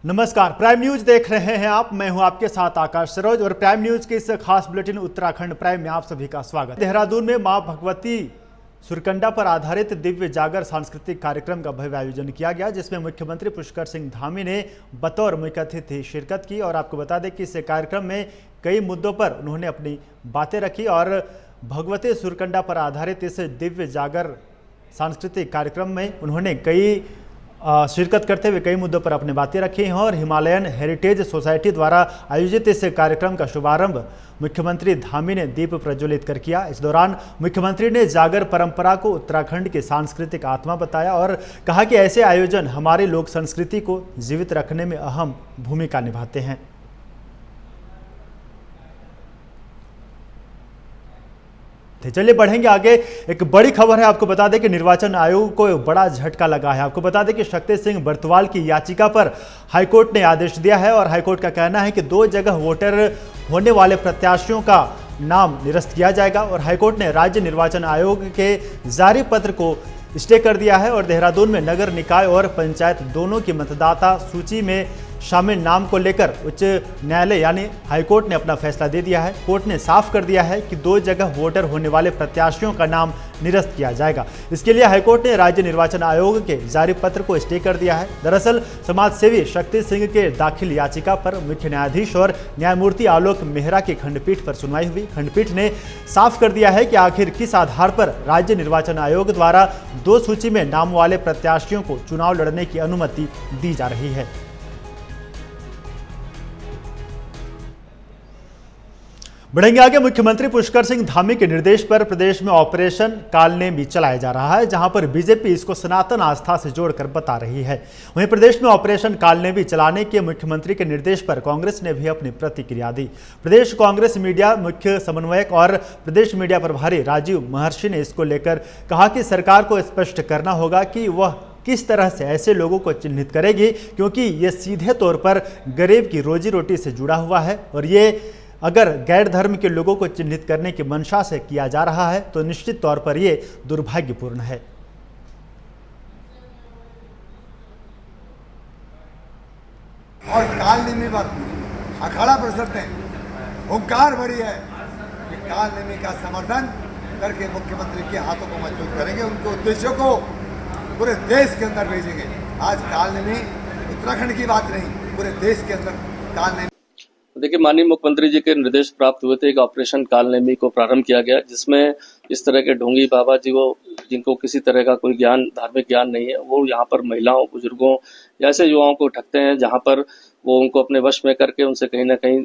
नमस्कार, prime news देख रहे हैं आप। मैं हूं आपके साथ आकाश सरोज और प्राइम न्यूज के इस खास बुलेटिन उत्तराखंड प्राइम में आप सभी का स्वागत। देहरादून में मां भगवती सुरकंडा पर आधारित दिव्य जागर सांस्कृतिक कार्यक्रम का भव्य आयोजन किया गया, जिसमें मुख्यमंत्री पुष्कर सिंह धामी ने बतौर मुख्य अतिथि शिरकत की। और आपको बता दें कि इस कार्यक्रम में कई मुद्दों पर उन्होंने अपनी बातें रखी और भगवती सुरकंडा पर आधारित इस दिव्य जागर सांस्कृतिक कार्यक्रम में उन्होंने शिरकत करते हुए कई मुद्दों पर अपनी बातें रखी हैं। और हिमालयन हेरिटेज सोसाइटी द्वारा आयोजित इस कार्यक्रम का शुभारंभ मुख्यमंत्री धामी ने दीप प्रज्वलित कर किया। इस दौरान मुख्यमंत्री ने जागर परंपरा को उत्तराखंड की सांस्कृतिक आत्मा बताया और कहा कि ऐसे आयोजन हमारी लोक संस्कृति को जीवित रखने में अहम भूमिका निभाते हैं। चलिए बढ़ेंगे आगे। एक बड़ी खबर है, आपको बता दें कि निर्वाचन आयोग को बड़ा झटका लगा है। आपको बता दें कि शक्ति सिंह बर्तवाल की याचिका पर हाईकोर्ट ने आदेश दिया है और हाईकोर्ट का कहना है कि 2 जगह वोटर होने वाले प्रत्याशियों का नाम निरस्त किया जाएगा। और हाईकोर्ट ने राज्य निर्वाचन आयोग के जारी पत्र को स्टे कर दिया है और देहरादून में नगर निकाय और पंचायत दोनों की मतदाता सूची में शामिल नाम को लेकर उच्च न्यायालय यानी हाईकोर्ट ने अपना फैसला दे दिया है। कोर्ट ने साफ कर दिया है कि 2 जगह वोटर होने वाले प्रत्याशियों का नाम निरस्त किया जाएगा। इसके लिए हाईकोर्ट ने राज्य निर्वाचन आयोग के जारी पत्र को स्टे कर दिया है। दरअसल समाजसेवी शक्ति सिंह के दाखिल याचिका पर मुख्य न्यायाधीश और न्यायमूर्ति आलोक मेहरा की खंडपीठ पर सुनवाई हुई। खंडपीठ ने साफ कर दिया है कि आखिर किस आधार पर राज्य निर्वाचन आयोग द्वारा 2 सूची में नाम वाले प्रत्याशियों को चुनाव लड़ने की अनुमति दी जा रही है। बढ़ेंगे आगे। मुख्यमंत्री पुष्कर सिंह धामी के निर्देश पर प्रदेश में ऑपरेशन कालनेमी चलाया जा रहा है, जहां पर बीजेपी इसको सनातन आस्था से जोड़कर बता रही है। वहीं प्रदेश में ऑपरेशन कालनेमी चलाने के मुख्यमंत्री के निर्देश पर कांग्रेस ने भी अपनी प्रतिक्रिया दी। प्रदेश कांग्रेस मीडिया मुख्य समन्वयक और प्रदेश मीडिया प्रभारी राजीव महर्षि ने इसको लेकर कहा कि सरकार को स्पष्ट करना होगा कि वह किस तरह से ऐसे लोगों को चिन्हित करेगी, क्योंकि ये सीधे तौर पर गरीब की रोजी रोटी से जुड़ा हुआ है। और ये अगर गैर धर्म के लोगों को चिन्हित करने की मंशा से किया जा रहा है तो निश्चित तौर पर ये दुर्भाग्यपूर्ण है। और कालनेमी पर अखाड़ा प्रस्तुत है, हुंकार भरी है कि कालनेमी का समर्थन करके मुख्यमंत्री के हाथों को मजबूत करेंगे, उनके उद्देश्यों को पूरे देश के अंदर भेजेंगे। आज कालनेमी उत्तराखंड की बात नहीं, पूरे देश के अंदर कालनेमी। देखिए, माननीय मुख्यमंत्री जी के निर्देश प्राप्त हुए थे, एक ऑपरेशन कालनेमी को प्रारंभ किया गया, जिसमें इस तरह के ढोंगी बाबा जी जिनको किसी तरह का कोई ज्ञान, धार्मिक ज्ञान नहीं है, वो यहाँ पर महिलाओं, बुजुर्गों या ऐसे युवाओं को ठगते हैं, जहाँ पर वो उनको अपने वश में करके उनसे कहीं ना कहीं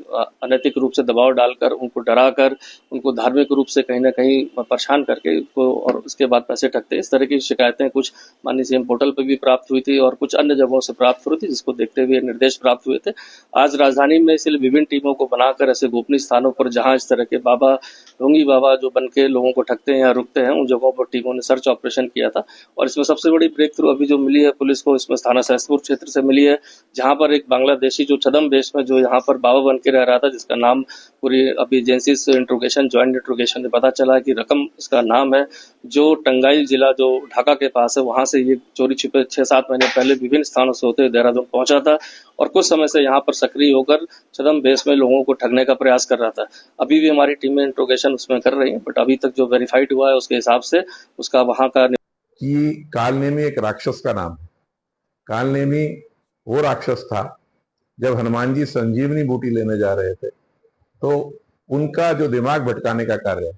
अनैतिक रूप से दबाव डालकर, उनको डराकर, उनको धार्मिक रूप से कहीं ना कहीं परेशान करके उनको और उसके बाद पैसे ठगते हैं। इस तरह की शिकायतें कुछ माननीय सीएम पोर्टल पर भी प्राप्त हुई थी और कुछ अन्य जगहों से प्राप्त हुई थी, जिसको देखते हुए निर्देश प्राप्त हुए थे। आज राजधानी में इसलिए विभिन्न टीमों को बनाकर ऐसे गोपनीय स्थानों पर जहां इस तरह के बाबा, ढोंगी बाबा जो बन के लोगों को ठगते हैं या रुकते हैं, उन जगहों पर टीमों ने सर्च ऑपरेशन किया था। और इसमें सबसे बड़ी ब्रेक थ्रू अभी जो मिली है पुलिस को, इसमें थाना सहसपुर क्षेत्र से मिली है, जहां पर एक बांग्लादेशी जो छदम वेश में जो यहाँ पर बाबा बन के रह रहा था, जिसका नाम पूरी अभी एजेंसी से इंट्रोगेशन, ज्वाइंट इंट्रोगेशन में पता चला कि रकम इसका नाम है, जो टंगाइल जिला जो ढाका के पास है, वहां से ये चोरी छिपे 6-7 महीने पहले विभिन्न स्थानों से होते हुए देहरादून पहुंचा था और कुछ समय से यहाँ पर सक्रिय होकर छदम बेस में लोगों को ठगने का प्रयास कर रहा था। अभी भी हमारी टीमें इंट्रोगेशन उसमें कर रही है, बट अभी तक जो वेरीफाइड हुआ है उसके हिसाब से उसका वहां का कि कालनेमी एक राक्षस का नाम है। कालनेमी वो राक्षस था जब हनुमान जी संजीवनी बूटी लेने जा रहे थे तो उनका जो दिमाग भटकाने का कार्य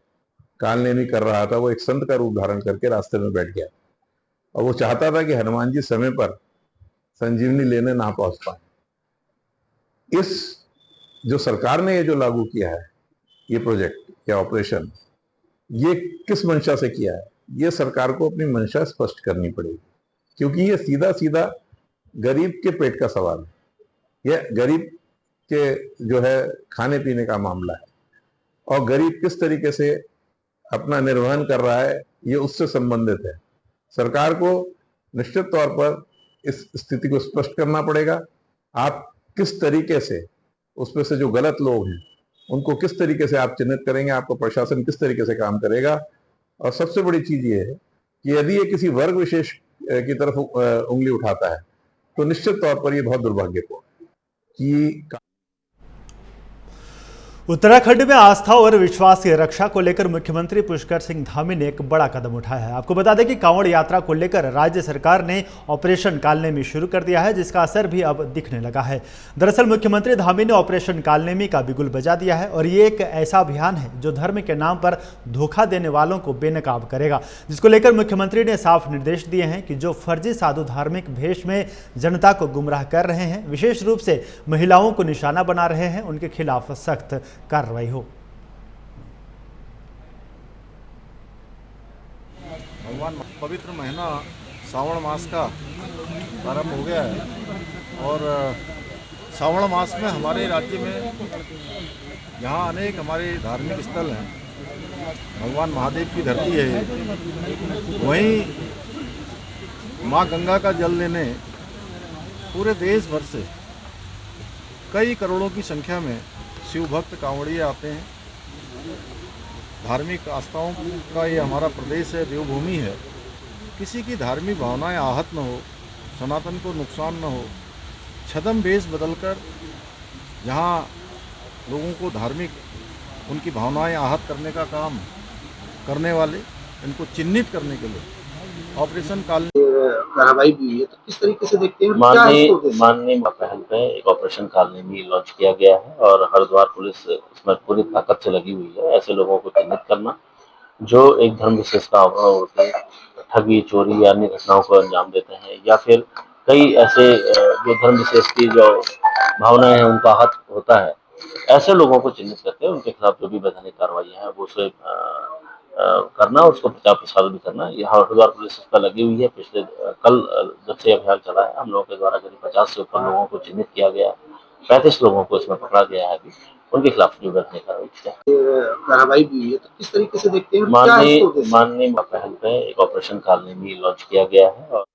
कालनेमी कर रहा था, वो एक संत का रूप धारण करके रास्ते में बैठ गया और वो चाहता था कि हनुमान जी समय पर संजीवनी लेने ना पहुंच पाए। इस जो सरकार ने ये जो लागू किया है, ये प्रोजेक्ट या ऑपरेशन, ये किस मंशा से किया है, ये सरकार को अपनी मंशा स्पष्ट करनी पड़ेगी, क्योंकि ये सीधा सीधा गरीब के पेट का सवाल है। यह गरीब के जो है खाने पीने का मामला है और गरीब किस तरीके से अपना निर्वहन कर रहा है, ये उससे संबंधित है। सरकार को निश्चित तौर पर इस स्थिति को स्पष्ट करना पड़ेगा। आप किस तरीके से उसमें से जो गलत लोग हैं उनको किस तरीके से आप चिन्हित करेंगे, आपका प्रशासन किस तरीके से काम करेगा। और सबसे बड़ी चीज ये है कि यदि ये किसी वर्ग विशेष की तरफ उंगली उठाता है तो निश्चित तौर पर ये बहुत दुर्भाग्यपूर्ण है। कि उत्तराखंड में आस्था और विश्वास की रक्षा को लेकर मुख्यमंत्री पुष्कर सिंह धामी ने एक बड़ा कदम उठाया है। आपको बता दें कि कांवड़ यात्रा को लेकर राज्य सरकार ने ऑपरेशन कालनेमी शुरू कर दिया है, जिसका असर भी अब दिखने लगा है। दरअसल मुख्यमंत्री धामी ने ऑपरेशन कालनेमी का बिगुल बजा दिया है और ये एक ऐसा अभियान है जो धर्म के नाम पर धोखा देने वालों को बेनकाब करेगा, जिसको लेकर मुख्यमंत्री ने साफ निर्देश दिए हैं कि जो फर्जी साधु धार्मिक भेष में जनता को गुमराह कर रहे हैं, विशेष रूप से महिलाओं को निशाना बना रहे हैं, उनके खिलाफ सख्त कार्रवाई हो। भगवान पवित्र महीना श्रावण मास का प्रारंभ हो गया है और श्रावण मास में हमारे राज्य में यहाँ अनेक हमारे धार्मिक स्थल हैं, भगवान महादेव की धरती है। वहीं माँ गंगा का जल लेने पूरे देश भर से कई करोड़ों की संख्या में शिव भक्त कांवड़िए आते हैं। धार्मिक आस्थाओं का ये हमारा प्रदेश है, देवभूमि है। किसी की धार्मिक भावनाएं आहत न हो, सनातन को नुकसान न हो, छद्म वेश बदलकर जहाँ लोगों को धार्मिक उनकी भावनाएं आहत करने का काम करने वाले, इनको चिन्हित करने के लिए ऑपरेशन काल कार्रवाई भी हुई है, तो किस तरीके से देखते हैं? माननीय पहल पे एक ऑपरेशन कालनेमी लॉन्च किया गया है और हरिद्वार पुलिस उसमें पूरी ताकत से लगी हुई है। ऐसे लोगों को चिन्हित करना जो एक धर्म विशेष का आवरण होकर ठगी, चोरी या अन्य घटनाओं को अंजाम देते हैं, या फिर कई ऐसे जो धर्म विशेष की जो भावनाएं हैं उनका आहत होता है, ऐसे लोगों को चिन्हित करके उनके खिलाफ जो भी वैधानिक कार्रवाई है वो उसे करना, उसको प्रचार प्रसार भी करना। यहाँ हरिद्वार पुलिस इस पर लगी हुई है। पिछले कल जब से अभियान चला है, हम लोगों के द्वारा करीब 50 से ऊपर लोगों को चिन्हित किया गया, 35 लोगों को इसमें पकड़ा गया है। अभी उनके खिलाफ जो वैधानिक कार्रवाई भी हुई है, तो किस तरीके से देखते हैं? माननीय पहल पे एक ऑपरेशन कालनेमी लॉन्च किया गया है। और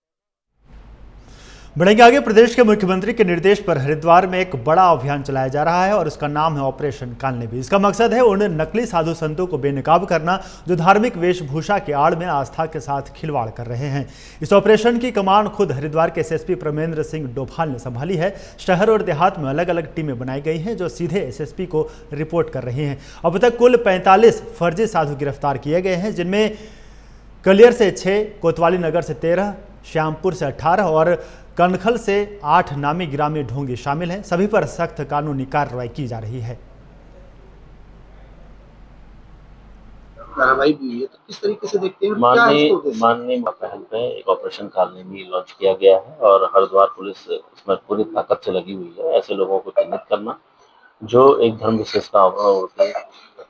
बढ़ेंगे आगे। प्रदेश के मुख्यमंत्री के निर्देश पर हरिद्वार में एक बड़ा अभियान चलाया जा रहा है और उसका नाम है ऑपरेशन कालनेमी। इसका मकसद है उन नकली साधु संतों को बेनकाब करना जो धार्मिक वेशभूषा के आड़ में आस्था के साथ खिलवाड़ कर रहे हैं। इस ऑपरेशन की कमान खुद हरिद्वार के एसएसपी प्रमेंद्र सिंह डोभाल ने संभाली है। शहर और देहात में अलग अलग टीमें बनाई गई हैं जो सीधे एसएसपी को रिपोर्ट कर रही हैं। अब तक कुल 45 फर्जी साधु गिरफ्तार किए गए हैं, जिनमें कलियर से 6, कोतवाली नगर से 13, श्यामपुर से 18 और कनखल से 8 नामी गिरामी ढोंगी शामिल हैं। सभी पर सख्त कानूनी कार्रवाई की जा रही है। कार्रवाई भी हुई है, तो किस तरीके से देखते हैं? माननीय पहल पे एक ऑपरेशन कालनेमी लॉन्च किया गया है और हरिद्वार पुलिस उसमें पूरी ताकत से लगी हुई है। ऐसे लोगों को चिन्हित करना जो एक धर्म विशेष का आवरण होकर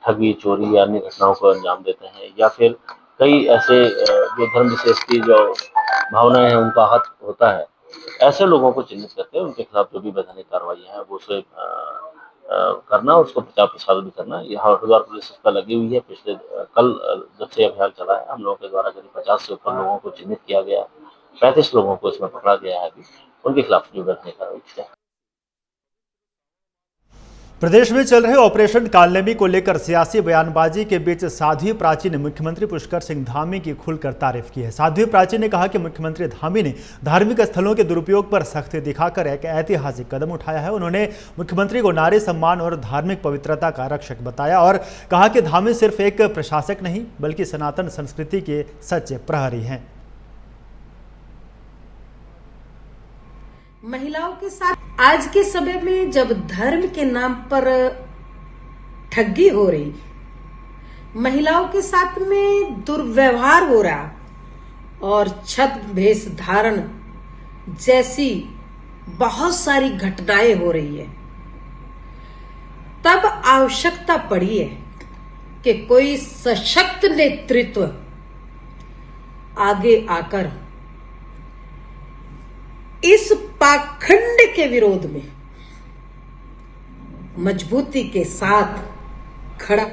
ठगी, चोरी या अन्य घटनाओं को अंजाम देते हैं, या फिर कई ऐसे जो धर्म विशेष की जो भावनाएं हैं उनका आहत होता है, ऐसे लोगों को चिन्हित करके उनके खिलाफ जो भी वैधानिक कार्रवाई है वो उसे करना, उसको प्रचार प्रसार भी करना। यहाँ हरिद्वार पुलिस इस पर लगी हुई है। पिछले कल जब से अभियान चला है, हम लोगों के द्वारा करीब 50 से ऊपर लोगों को चिन्हित किया गया, 35 लोगों को इसमें पकड़ा गया है। अभी उनके खिलाफ जो वैधानिक कार्रवाई की जाए। प्रदेश में चल रहे ऑपरेशन कालनेमी को लेकर सियासी बयानबाजी के बीच साध्वी प्राची ने मुख्यमंत्री पुष्कर सिंह धामी की खुलकर तारीफ की है। साध्वी प्राची ने कहा कि मुख्यमंत्री धामी ने धार्मिक स्थलों के दुरुपयोग पर सख्ती दिखाकर एक ऐतिहासिक कदम उठाया है। उन्होंने मुख्यमंत्री को नारी सम्मान और धार्मिक पवित्रता का रक्षक बताया और कहा कि धामी सिर्फ एक प्रशासक नहीं बल्कि सनातन संस्कृति के सच्चे प्रहरी हैं। महिलाओं के साथ आज के समय में जब धर्म के नाम पर ठगी हो रही, महिलाओं के साथ में दुर्व्यवहार हो रहा और छद्म वेश धारण जैसी बहुत सारी घटनाएं हो रही है, तब आवश्यकता पड़ी है कि कोई सशक्त नेतृत्व आगे आकर इस पाखंड के विरोध में मजबूती के साथ खड़ा।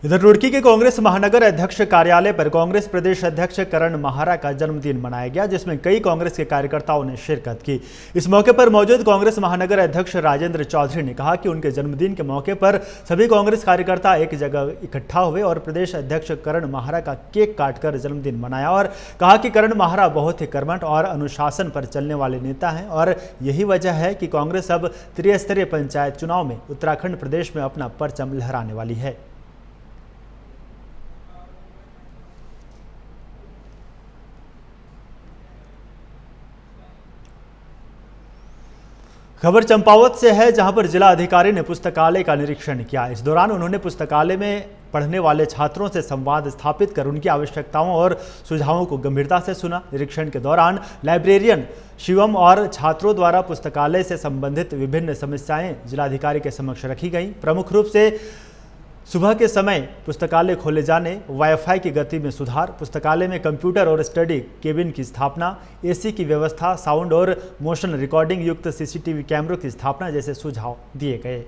इधर रुड़की के कांग्रेस महानगर अध्यक्ष कार्यालय पर कांग्रेस प्रदेश अध्यक्ष करण माहरा का जन्मदिन मनाया गया, जिसमें कई कांग्रेस के कार्यकर्ताओं ने शिरकत की। इस मौके पर मौजूद कांग्रेस महानगर अध्यक्ष राजेंद्र चौधरी ने कहा कि उनके जन्मदिन के मौके पर सभी कांग्रेस कार्यकर्ता एक जगह इकट्ठा हुए और प्रदेश अध्यक्ष करण माहरा का केक काटकर जन्मदिन मनाया और कहा कि करण माहरा बहुत ही कर्मठ और अनुशासन पर चलने वाले नेता हैं और यही वजह है कि कांग्रेस अब त्रिस्तरीय पंचायत चुनाव में उत्तराखंड प्रदेश में अपना परचम लहराने वाली है। खबर चंपावत से है, जहां पर जिला अधिकारी ने पुस्तकालय का निरीक्षण किया। इस दौरान उन्होंने पुस्तकालय में पढ़ने वाले छात्रों से संवाद स्थापित कर उनकी आवश्यकताओं और सुझावों को गंभीरता से सुना। निरीक्षण के दौरान लाइब्रेरियन शिवम और छात्रों द्वारा पुस्तकालय से संबंधित विभिन्न समस्याएं जिलाधिकारी के समक्ष रखी गई। प्रमुख रूप से सुबह के समय पुस्तकालय खोले जाने, वाईफाई की गति में सुधार, पुस्तकालय में कंप्यूटर और स्टडी केबिन की स्थापना, एसी की व्यवस्था, साउंड और मोशन रिकॉर्डिंग युक्त सीसीटीवी कैमरों की स्थापना जैसे सुझाव दिए गए।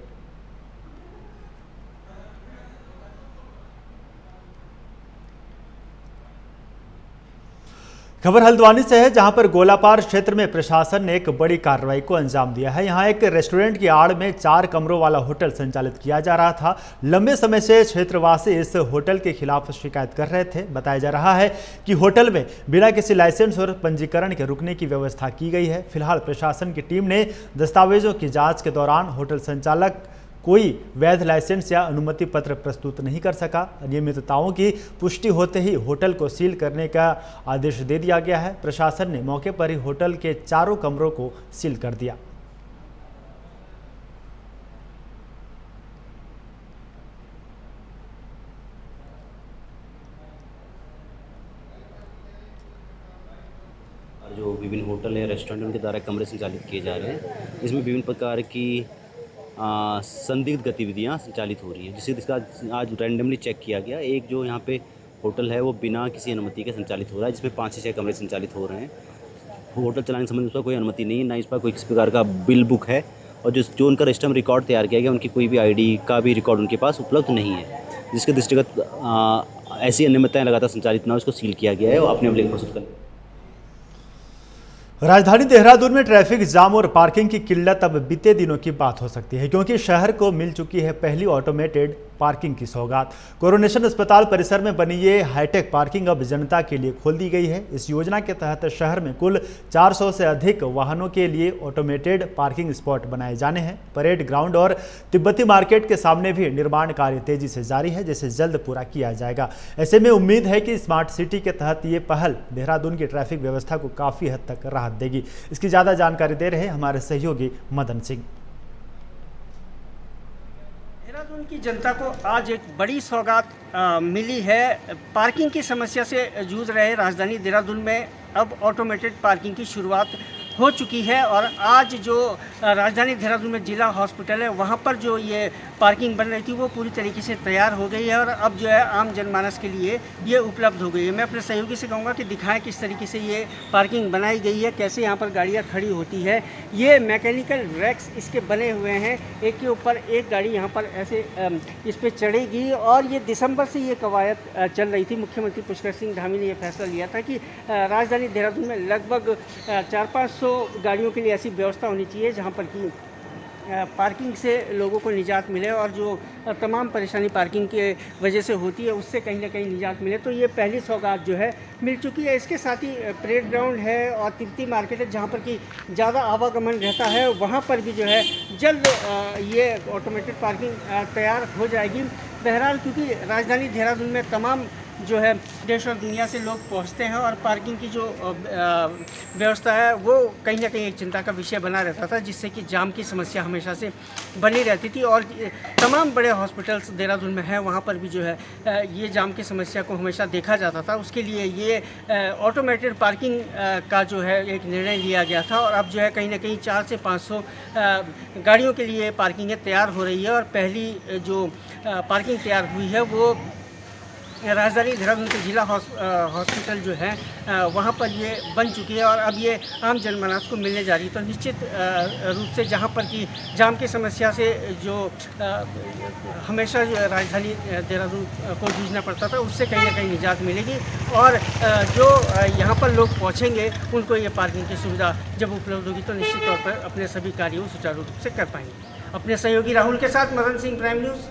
खबर हल्द्वानी से है, जहां पर गोलापार क्षेत्र में प्रशासन ने एक बड़ी कार्रवाई को अंजाम दिया है। यहां एक रेस्टोरेंट की आड़ में 4 कमरों वाला होटल संचालित किया जा रहा था। लंबे समय से क्षेत्रवासी इस होटल के खिलाफ शिकायत कर रहे थे। बताया जा रहा है कि होटल में बिना किसी लाइसेंस और पंजीकरण के रुकने की व्यवस्था की गई है। फिलहाल प्रशासन की टीम ने दस्तावेजों की जाँच के दौरान होटल संचालक कोई वैध लाइसेंस या अनुमति पत्र प्रस्तुत नहीं कर सका। अनियमितताओं की पुष्टि होते ही होटल को सील करने का आदेश दे दिया गया है। प्रशासन ने मौके पर ही होटल के 4 कमरों को सील कर दिया। जो विभिन्न होटल है, रेस्टोरेंट, उनके द्वारा कमरे संचालित किए जा रहे हैं। इसमें विभिन्न प्रकार की संदिग्ध गतिविधियां संचालित हो रही हैं, जिससे इसका आज रैंडमली चेक किया गया। एक जो यहाँ पे होटल है वो बिना किसी अनुमति के संचालित हो रहा है, जिसमें 5 से 6 कमरे संचालित हो रहे हैं। होटल चलाने संबंधी उस पर कोई अनुमति नहीं है, ना इस पर कोई किसी प्रकार का बिल बुक है, और जो उनका रजिस्टर रिकॉर्ड तैयार किया गया उनकी कोई भी ID का भी रिकॉर्ड उनके पास उपलब्ध नहीं है, जिसके दृष्टिगत ऐसी अनियमितताएँ लगातार संचालित ना, उसको सील किया गया है और अपने अभिलेख प्रस्तुत कर। राजधानी देहरादून में ट्रैफिक जाम और पार्किंग की किल्लत अब बीते दिनों की बात हो सकती है, क्योंकि शहर को मिल चुकी है पहली ऑटोमेटेड पार्किंग की सौगात। कोरोनेशन अस्पताल परिसर में बनी ये हाईटेक पार्किंग अब जनता के लिए खोल दी गई है। इस योजना के तहत शहर में कुल 400 से अधिक वाहनों के लिए ऑटोमेटेड पार्किंग स्पॉट बनाए जाने हैं। परेड ग्राउंड और तिब्बती मार्केट के सामने भी निर्माण कार्य तेजी से जारी है, जिसे जल्द पूरा किया जाएगा। ऐसे में उम्मीद है कि स्मार्ट सिटी के तहत ये पहल देहरादून की ट्रैफिक व्यवस्था को काफ़ी हद तक राहत देगी। इसकी ज़्यादा जानकारी दे रहे हैं हमारे सहयोगी मदन सिंह। देहरादून की जनता को आज एक बड़ी सौगात मिली है। पार्किंग की समस्या से जूझ रहे राजधानी देहरादून में अब ऑटोमेटेड पार्किंग की शुरुआत हो चुकी है और आज जो राजधानी देहरादून में जिला हॉस्पिटल है वहाँ पर जो ये पार्किंग बन रही थी वो पूरी तरीके से तैयार हो गई है और अब जो है आम जनमानस के लिए ये उपलब्ध हो गई है। मैं अपने सहयोगी से कहूँगा कि दिखाएं किस तरीके से ये पार्किंग बनाई गई है, कैसे यहाँ पर गाड़ियाँ खड़ी होती है। ये मैकेनिकल रैक्स इसके बने हुए हैं, एक के ऊपर एक गाड़ी यहाँ पर ऐसे इस पर चढ़ेगी और ये दिसंबर से ये कवायद चल रही थी। मुख्यमंत्री पुष्कर सिंह धामी ने यह फैसला लिया था कि राजधानी देहरादून में लगभग 400-500 गाड़ियों के लिए ऐसी व्यवस्था होनी चाहिए जहाँ पर कि पार्किंग से लोगों को निजात मिले और जो तमाम परेशानी पार्किंग के वजह से होती है उससे कहीं ना कहीं निजात मिले। तो ये पहली सौगात जो है मिल चुकी है। इसके साथ ही परेड ग्राउंड है और तिब्बती मार्केट है जहाँ पर कि ज़्यादा आवागमन रहता है, वहाँ पर भी जो है जल्द ये ऑटोमेटेड पार्किंग तैयार हो जाएगी। बहरहाल क्योंकि राजधानी देहरादून में तमाम जो है देश और दुनिया से लोग पहुंचते हैं और पार्किंग की जो व्यवस्था है वो कहीं ना कहीं एक चिंता का विषय बना रहता था, जिससे कि जाम की समस्या हमेशा से बनी रहती थी। और तमाम बड़े हॉस्पिटल्स देहरादून में हैं, वहाँ पर भी जो है ये जाम की समस्या को हमेशा देखा जाता था। उसके लिए ये ऑटोमेटेड पार्किंग का जो है एक निर्णय लिया गया था और अब जो है कहीं ना कहीं 400 से 500 गाड़ियों के लिए पार्किंगें तैयार हो रही है और पहली जो पार्किंग तैयार हुई है वो राजधानी देहरादून के जिला हॉस्पिटल जो है वहाँ पर ये बन चुकी है और अब ये आम जनमानस को मिलने जा रही है। तो निश्चित रूप से जहाँ पर कि जाम की समस्या से जो हमेशा जो राजधानी देहरादून को जूझना पड़ता था, उससे कहीं ना कहीं निजात मिलेगी और जो यहाँ पर लोग पहुँचेंगे उनको ये पार्किंग की सुविधा जब उपलब्ध होगी तो निश्चित तौर पर अपने सभी कार्यों सुचारू रूप से कर पाएंगे। अपने सहयोगी राहुल के साथ मदन सिंह, प्राइम न्यूज़।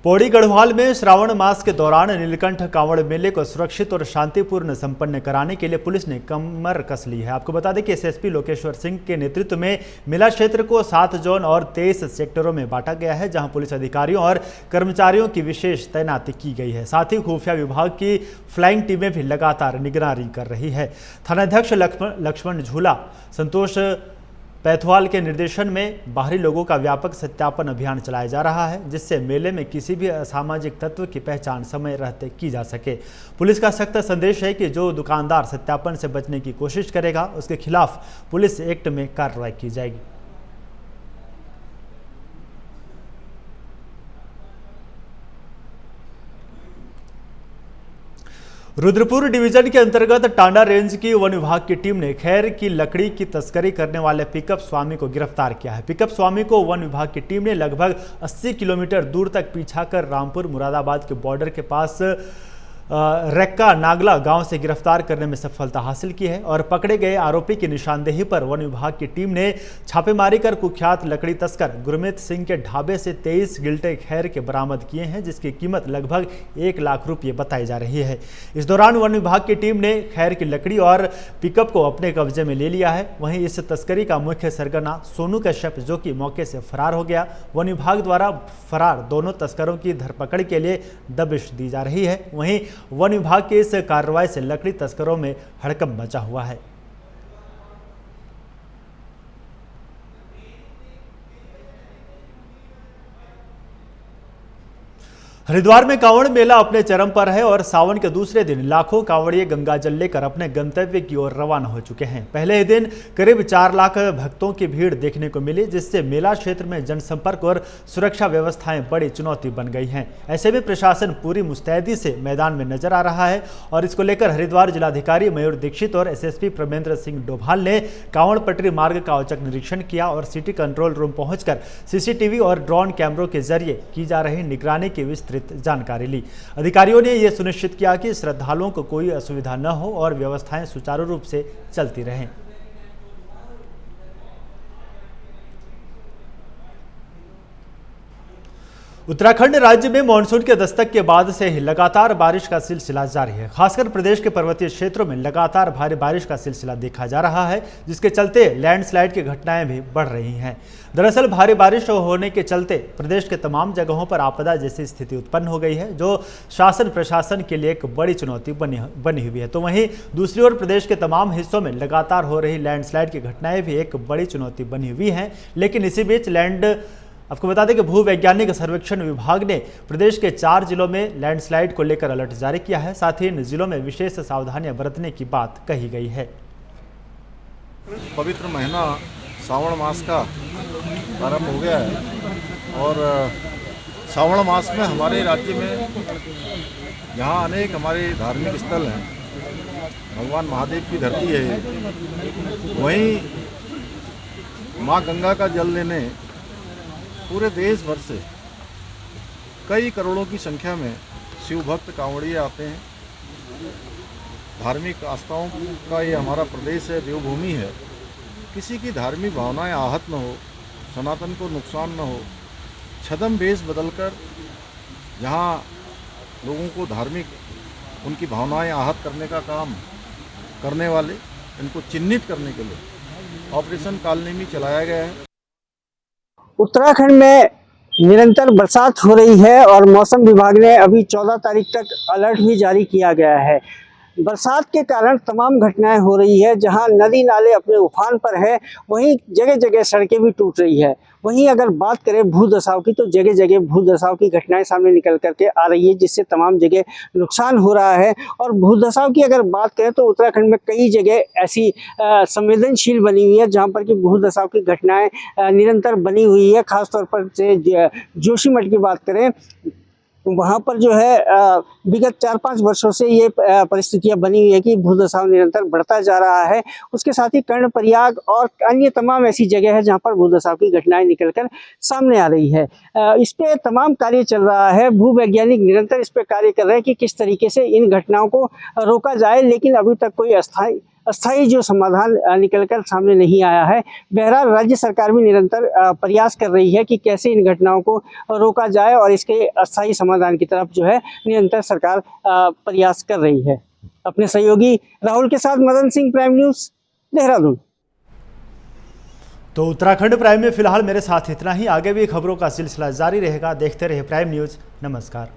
पौड़ी गढ़वाल में श्रावण मास के दौरान नीलकंठ कांवड़ मेले को सुरक्षित और शांतिपूर्ण संपन्न कराने के लिए पुलिस ने कमर कस ली है। आपको बता दें कि एसएसपी लोकेश्वर सिंह के नेतृत्व में मेला क्षेत्र को 7 जोन और 23 सेक्टरों में बांटा गया है, जहां पुलिस अधिकारियों और कर्मचारियों की विशेष तैनाती की गई है। साथ ही खुफिया विभाग की फ्लाइंग टीमें भी लगातार निगरानी कर रही है। थानाध्यक्ष लक्ष्मण झूला संतोष पैथवाल के निर्देशन में बाहरी लोगों का व्यापक सत्यापन अभियान चलाया जा रहा है, जिससे मेले में किसी भी असामाजिक तत्व की पहचान समय रहते की जा सके। पुलिस का सख्त संदेश है कि जो दुकानदार सत्यापन से बचने की कोशिश करेगा उसके खिलाफ पुलिस एक्ट में कार्रवाई की जाएगी। रुद्रपुर डिवीजन के अंतर्गत टांडा रेंज की वन विभाग की टीम ने खैर की लकड़ी की तस्करी करने वाले पिकअप स्वामी को गिरफ्तार किया है। पिकअप स्वामी को वन विभाग की टीम ने लगभग 80 किलोमीटर दूर तक पीछा कर रामपुर मुरादाबाद के बॉर्डर के पास रेक्का नागला गांव से गिरफ्तार करने में सफलता हासिल की है और पकड़े गए आरोपी की निशानदेही पर वन विभाग की टीम ने छापेमारी कर कुख्यात लकड़ी तस्कर गुरमीत सिंह के ढाबे से 23 गिल्टे खैर के बरामद किए हैं, जिसकी कीमत लगभग 1 लाख रुपये बताई जा रही है। इस दौरान वन विभाग की टीम ने खैर की लकड़ी और पिकअप को अपने कब्जे में ले लिया है। वहीं इस तस्करी का मुख्य सरगना सोनू कश्यप, जो कि मौके से फरार हो गया। वन विभाग द्वारा फरार दोनों तस्करों की धरपकड़ के लिए दबिश दी जा रही है। वहीं वन विभाग की इस कार्रवाई से लकड़ी तस्करों में हड़कंप मचा हुआ है। हरिद्वार में कांवड़ मेला अपने चरम पर है और सावन के दूसरे दिन लाखों कांवड़िए गंगा जल लेकर अपने गंतव्य की ओर रवाना हो चुके हैं। पहले ही दिन करीब 4 लाख भक्तों की भीड़ देखने को मिली, जिससे मेला क्षेत्र में जनसंपर्क और सुरक्षा व्यवस्थाएं बड़ी चुनौती बन गई हैं। ऐसे में प्रशासन पूरी मुस्तैदी से मैदान में नजर आ रहा है और इसको लेकर हरिद्वार जिलाधिकारी मयूर दीक्षित और एसएसपी प्रमेंद्र सिंह डोभाल ने कांवड़ पटरी मार्ग का औचक निरीक्षण किया और सिटी कंट्रोल रूम पहुंचकर सीसीटीवी और ड्रोन कैमरों के जरिए की जा रही निगरानी की विस्तृत जानकारी ली। अधिकारियों ने यह सुनिश्चित किया कि श्रद्धालुओं को कोई असुविधा न हो और व्यवस्थाएं सुचारू रूप से चलती रहें। उत्तराखंड राज्य में मानसून के दस्तक के बाद से ही लगातार बारिश का सिलसिला जारी है। खासकर प्रदेश के पर्वतीय क्षेत्रों में लगातार भारी बारिश का सिलसिला देखा जा रहा है, जिसके चलते लैंडस्लाइड की घटनाएं भी बढ़ रही हैं। दरअसल भारी बारिश होने के चलते प्रदेश के तमाम जगहों पर आपदा जैसी स्थिति उत्पन्न हो गई है, जो शासन प्रशासन के लिए एक बड़ी चुनौती बनी हुई है। तो वहीं दूसरी ओर प्रदेश के तमाम हिस्सों में लगातार हो रही लैंडस्लाइड की घटनाएं भी एक बड़ी चुनौती बनी हुई हैं। लेकिन इसी बीच आपको बता दें कि भूवैज्ञानिक सर्वेक्षण विभाग ने प्रदेश के 4 जिलों में लैंडस्लाइड को लेकर अलर्ट जारी किया है। साथ ही इन जिलों में विशेष सावधानियां बरतने की बात कही गई है। पवित्र महीना सावन मास का प्रारंभ हो गया है और सावन मास में हमारे राज्य में यहाँ अनेक हमारे धार्मिक स्थल हैं, भगवान महादेव की धरती है। वहीं माँ गंगा का जल लेने पूरे देश भर से कई करोड़ों की संख्या में शिव भक्त कांवड़िए आते हैं। धार्मिक आस्थाओं का ये हमारा प्रदेश है, देवभूमि है। किसी की धार्मिक भावनाएं आहत न हो, सनातन को नुकसान न हो, छद्म वेश बदलकर यहाँ लोगों को धार्मिक उनकी भावनाएं आहत करने का काम करने वाले, इनको चिन्हित करने के लिए ऑपरेशन कालनेमी चलाया गया है। उत्तराखंड में निरंतर बरसात हो रही है और मौसम विभाग ने अभी 14 तारीख तक अलर्ट भी जारी किया गया है। बरसात के कारण तमाम घटनाएं हो रही है। जहां नदी नाले अपने उफान पर है, वहीं जगह जगह सड़कें भी टूट रही है। वहीं अगर बात करें भूदशाव की, तो जगह जगह भूदशाव की घटनाएं सामने निकल करके आ रही है, जिससे तमाम जगह नुकसान हो रहा है। और भूदशाव की अगर बात करें तो उत्तराखंड में कई जगह ऐसी संवेदनशील बनी हुई है जहां पर कि भूदशाव की घटनाएं निरंतर बनी हुई है। खासतौर पर से जोशीमठ की बात करें वहाँ पर जो है विगत 4-5 वर्षों से ये परिस्थितियाँ बनी हुई है कि भूदसाव निरंतर बढ़ता जा रहा है। उसके साथ ही कर्णप्रयाग और अन्य तमाम ऐसी जगह है जहाँ पर भूदसाव की घटनाएं निकलकर सामने आ रही है। इस पे तमाम कार्य चल रहा है, भूवैज्ञानिक निरंतर इस पे कार्य कर रहे हैं कि किस तरीके से इन घटनाओं को रोका जाए, लेकिन अभी तक कोई अस्थायी जो समाधान निकलकर सामने नहीं आया है। बहरहाल राज्य सरकार भी निरंतर प्रयास कर रही है कि कैसे इन घटनाओं को रोका जाए और इसके अस्थायी समाधान की तरफ जो है निरंतर सरकार प्रयास कर रही है। अपने सहयोगी राहुल के साथ मदन सिंह, प्राइम न्यूज़, देहरादून। तो उत्तराखंड प्राइम में फिलहाल मेरे साथ इतना ही। आगे भी खबरों का सिलसिला जारी रहेगा। देखते रहिए प्राइम न्यूज़। नमस्कार।